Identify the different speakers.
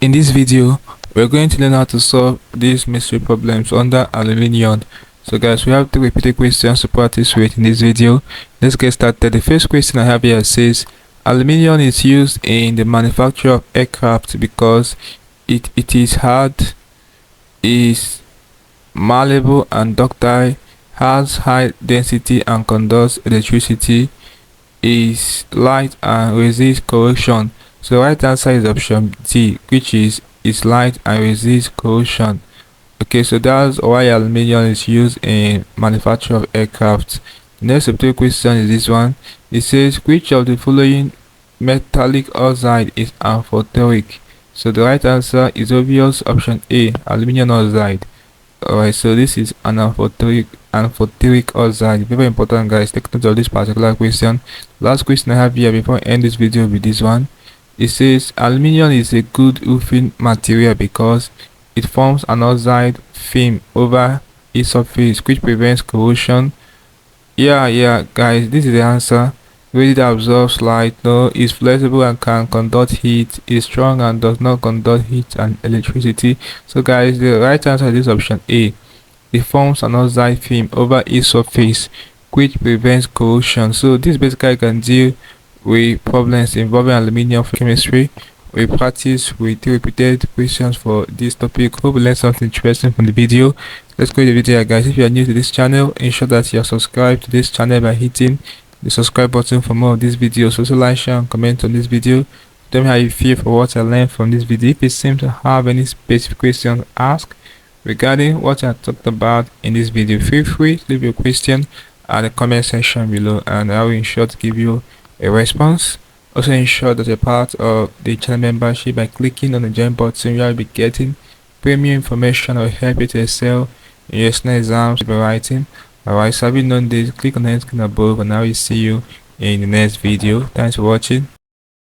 Speaker 1: In this video, we're going to learn how to solve these mystery problems under Aluminium. So guys, we have 3 repeated questions to practice with in this video. Let's get started. The first question I have here says, Aluminium is used in the manufacture of aircraft because it is hard, is malleable and ductile, has high density and conducts electricity, is light and resists corrosion. So the right answer is option D, which is light and resists corrosion. Okay, so that's why aluminium is used in manufacture of aircraft. The next subtopic question is this one. It says, which of the following metallic oxide is amphoteric? So the right answer is obvious, option A, aluminium oxide. Alright, so this is an amphoteric oxide. Very important, guys. Take note of this particular question. Last question I have here before I end this video with this one. It says aluminium is a good roofing material because it forms an oxide film over its surface which prevents corrosion. Yeah, guys, this is the answer. Ready to absorb light, no, is flexible and can conduct heat, is strong and does not conduct heat and electricity. So guys, the right answer is option A. It forms an oxide film over its surface which prevents corrosion. So this basically can deal with problems involving aluminium chemistry. We practice with 3 repeated questions for this topic. Hope you learned something interesting from the video. Let's go to the video, guys. If you are new to this channel, ensure that you are subscribed to this channel by hitting the subscribe button for more of these videos. Also like, share and comment on this video. Tell me how you feel for what I learned from this video. If you seem to have any specific questions asked regarding what I talked about in this video, feel free to leave your question at the comment section below and I will ensure to give you a response. Also ensure that you're part of the channel membership by clicking on the join button. You'll be getting premium information that will help you to excel in your external exams by writing. Alright, so having done this, click on the screen above and I will see you in the next video. Thanks for watching.